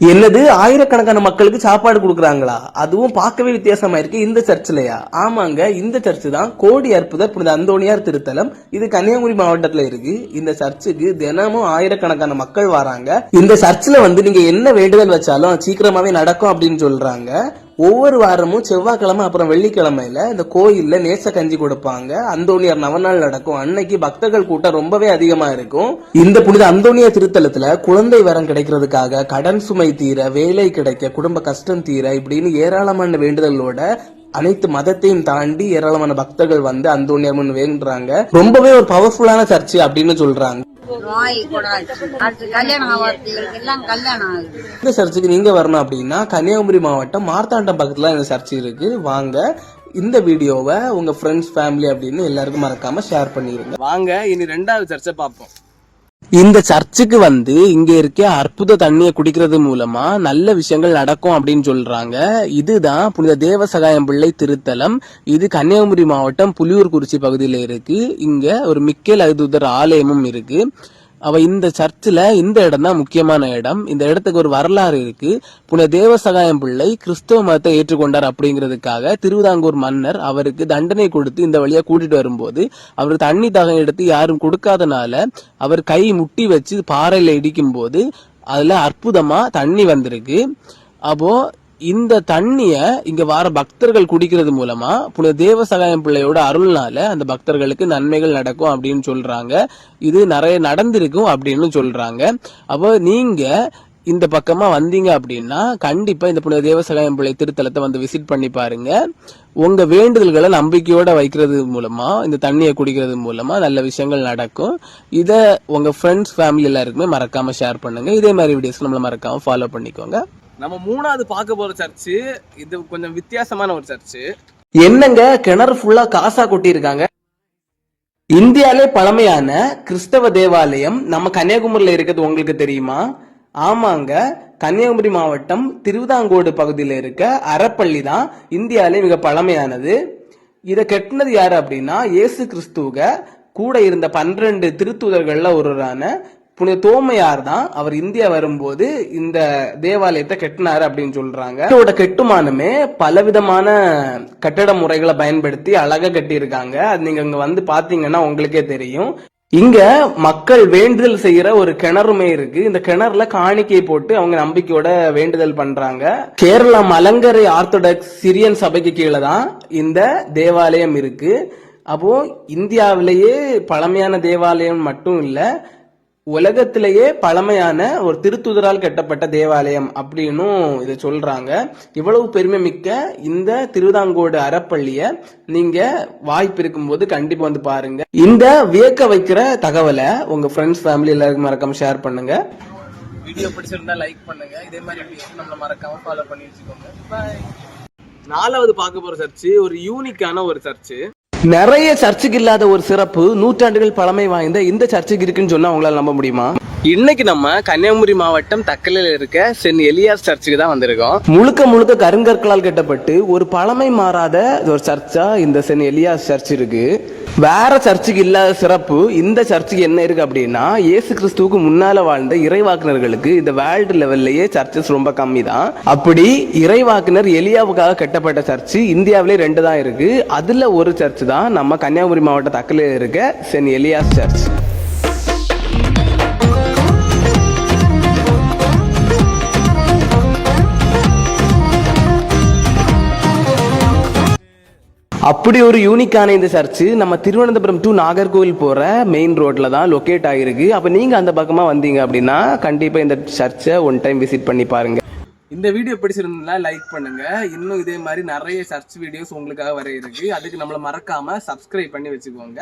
என்னது ஆயிரக்கணக்கான மக்களுக்கு சாப்பாடு கொடுக்குறாங்களா? அதுவும் பார்க்கவே வித்தியாசமா இருக்கு. இந்த சர்ச்சிலையா? ஆமாங்க, இந்த சர்ச்சு தான் கோடி அற்புதர் புனித அந்தோணியார் திருத்தலம். இது கன்னியாகுமரி மாவட்டத்துல இருக்கு. இந்த சர்ச்சுக்கு தினமும் ஆயிரக்கணக்கான மக்கள் வராங்க. இந்த சர்ச்சில் நீங்க என்ன வேண்டுதல் வச்சாலும் சீக்கிரமாவே நடக்கும் அப்படின்னு சொல்றாங்க. ஒவ்வொரு வாரமும் செவ்வாய்க்கிழமை அப்புறம் வெள்ளிக்கிழமையில இந்த கோயில்ல நேச கஞ்சி கொடுப்பாங்க. அந்தோணியார் நவநாள் நடக்கும். அன்னைக்கு பக்தர்கள் கூட்டம் ரொம்பவே அதிகமா இருக்கும். இந்த புனித அந்தோணியார் திருத்தலத்துல குழந்தை வரம் கிடைக்கிறதுக்காக, கடன் சுமை தீர, வேலை கிடைக்க, குடும்ப கஷ்டம் தீர இப்படின்னு ஏராளமான வேண்டுதலோட அனைத்து மதத்தையும் தாண்டி ஏராளமான பக்தர்கள் வந்து அந்தோணியார் முன் வேண்டுறாங்க. ரொம்பவே ஒரு பவர்ஃபுல்லான சர்ச்சு அப்படின்னு சொல்றாங்க. இந்த சர்ச்சுக்கு நீங்க வரணும் அப்படின்னா கன்னியாகுமரி மாவட்டம் மார்த்தாண்டம் பக்கத்துல இந்த சர்ச் இருக்கு. வாங்க, இந்த வீடியோவை உங்க ஃப்ரெண்ட்ஸ், ஃபேமிலி அப்படின்னு எல்லாருக்கும் மறக்காம ஷேர் பண்ணிருங்க. வாங்க இனி ரெண்டாவது சர்ச்சை பார்ப்போம். இந்த சர்ச்சுக்கு இங்க இருக்க அற்புத தண்ணியை குடிக்கிறது மூலமா நல்ல விஷயங்கள் நடக்கும் அப்படின்னு சொல்றாங்க. இதுதான் புனித தேவசகாயம் பிள்ளை திருத்தலம். இது கன்னியாகுமரி மாவட்டம் புலியூர்குறிச்சி பகுதியில இருக்கு. இங்க ஒரு மிக்கேல் அருள்தூதர் ஆலயமும் இருக்கு. இந்த சர்ச்சில் இந்த இடம் தான் முக்கியமான இடம். இந்த இடத்துக்கு ஒரு வரலாறு இருக்கு. புனித தேவசகாயம் பிள்ளை கிறிஸ்தவ மதத்தை ஏற்றுக்கொண்டார் அப்படிங்கிறதுக்காக திருவிதாங்கூர் மன்னர் அவருக்கு தண்டனை கொடுத்து இந்த வழியா கூட்டிட்டு வரும்போது அவர் தண்ணி தாகம் எடுத்து யாரும் கொடுக்காதனால அவர் கை முட்டி வச்சு பாறையில இடிக்கும் போது அதுல அற்புதமா தண்ணி வந்திருக்கு. அப்போ இந்த தண்ணிய இங்க வர பக்தர்கள் குடிக்கிறது மூலமா புனித தேவசகாயம் பிள்ளையோட அருள்னால அந்த பக்தர்களுக்கு நன்மைகள் நடக்கும் அப்படின்னு சொல்றாங்க. இது நிறைய நடந்திருக்கும் அப்படின்னு சொல்றாங்க. அப்போ நீங்க இந்த பக்கமா வந்தீங்க அப்படின்னா கண்டிப்பா இந்த புனித தேவசகாயம் பிள்ளை திருத்தலத்தை விசிட் பண்ணி பாருங்க. உங்க வேண்டுதல்களை நம்பிக்கையோட வைக்கிறது மூலமா, இந்த தண்ணியை குடிக்கிறது மூலமா நல்ல விஷயங்கள் நடக்கும். இத உங்க ஃப்ரெண்ட்ஸ், ஃபேமிலி எல்லாருக்குமே மறக்காம ஷேர் பண்ணுங்க. இதே மாதிரி வீடியோஸ் நம்மள மறக்காம ஃபாலோ பண்ணிக்கோங்க. நம்ம மூணாவது பார்க்க போற சர்ச்சு இது கொஞ்சம் வித்தியாசமான ஒரு சர்ச்சு. என்னங்க, கிணறு ஃபுல்லா காசா கொட்டி இருக்காங்க. இந்தியாலே பழமையான கிறிஸ்தவ தேவாலயம் நம்ம கன்னியாகுமரியில இருக்கிறது உங்களுக்கு தெரியுமா? ஆமாங்க, கன்னியாகுமரி மாவட்டம் திருவிதாங்கோடு பகுதியில் இருக்க அறப்பள்ளி தான் இந்தியாலே மிக பழமையானது. இதை கட்டினது யாரு அப்படின்னா இயேசு கிறிஸ்துவ கூட இருந்த 12 திருத்தூதர்கள்ல ஒருவரான புனித தோமையார் தான். அவர் இந்தியா வரும்போது இந்த தேவாலயத்தை கட்டினாரு அப்படின்னு சொல்றாங்க. இதோட கட்டுமானமே பலவிதமான கட்டட முறைகளை பயன்படுத்தி அழகா கட்டியிருக்காங்க. அது நீங்க இங்க பாத்தீங்கன்னா உங்களுக்கே தெரியும். இங்க மக்கள் வேண்டுதல் செய்யற ஒரு கிணறுமே இருக்கு. இந்த கிணறுல காணிக்கை போட்டு அவங்க நம்பிக்கையோட வேண்டுதல் பண்றாங்க. கேரளா மலங்கரை ஆர்த்தடாக்ஸ் சிரியன் சபைக்கு கீழே தான் இந்த தேவாலயம் இருக்கு. அப்போ இந்தியாவிலேயே பழமையான தேவாலயம் மட்டும் இல்ல, உலகத்திலேயே பழமையான ஒரு திருத்துதரால் கட்டப்பட்ட தேவாலயம் அப்படின்னும் இதை சொல்றாங்க. இவ்வளவு பெருமை மிக்க இந்த திருவிதாங்கோடு அறப்பள்ளிய நீங்க வாய்ப்பு இருக்கும்போது கண்டிப்பா பாருங்க. இந்த வியக்க வைக்கிற தகவலை உங்க ஃப்ரெண்ட்ஸ், ஃபேமிலி எல்லாருக்கும் மறக்காம ஷேர் பண்ணுங்க. வீடியோ பிடிச்சிருந்தா லைக் பண்ணுங்க. இதே மாதிரி வீடியோ நம்மள மறக்காம ஃபாலோ பண்ணி வச்சுக்கோங்க. பை. நாலாவது பார்க்க போற சர்ச்சு ஒரு யூனிக்கான ஒரு சர்ச்சு. நிறைய சர்ச்சுக்கு இல்லாத ஒரு சிறப்பு நூற்றாண்டுகள் பழமை வாய்ந்த இந்த சர்ச்சுக்கு இருக்குன்னு சொன்னா உங்களால நம்ப முடியுமா? இன்னைக்கு நம்ம கன்னியாகுமரி மாவட்டம் தக்கலையில இருக்க சென்ட் எலியாஸ் சர்ச்சுக்கு தான் வந்திருக்கோம். முழுக்க முழுக்க கருங்கற்களால் கட்டப்பட்டு ஒரு பழமை மாறாத ஒரு சர்ச்சா இந்த சென்ட் எலியாஸ் சர்ச் இருக்கு. வேற சர்ச்சுக்கு இல்லாத சிறப்பு இந்த சர்ச்சுக்கு என்ன இருக்கு அப்படின்னா இயேசு கிறிஸ்துவுக்கு முன்னால வாழ்ந்த இறைவாக்குனர்களுக்கு இந்த வேர்ல்டு லெவல்லையே சர்ச்சஸ் ரொம்ப கம்மி தான். அப்படி இறைவாக்குனர் எலியாவுக்காக கட்டப்பட்ட சர்ச்சு இந்தியாவிலே 2 தான் இருக்கு. அதுல ஒரு சர்ச் தான் நம்ம கன்னியாகுமரி மாவட்ட தக்கலையில இருக்க சென்ட் எலியாஸ் சர்ச். அப்படி ஒரு யூனிக்கான இந்த சர்ச்சு நம்ம திருவனந்தபுரம் டு நாகர்கோவில் போற மெயின் ரோட்ல தான் லொக்கேட் ஆகிருக்கு. அப்ப நீங்க அந்த பக்கமா வந்தீங்க அப்படின்னா கண்டிப்பா இந்த சர்ச்சை ஒன் டைம் விசிட் பண்ணி பாருங்க. இந்த வீடியோ பிடிச்சிருந்தா லைக் பண்ணுங்க. இன்னும் இதே மாதிரி நிறைய சர்ச் வீடியோஸ் உங்களுக்காக வர இருக்கு. அதுக்கு நம்மள மறக்காம சப்ஸ்கிரைப் பண்ணி வச்சுக்கோங்க.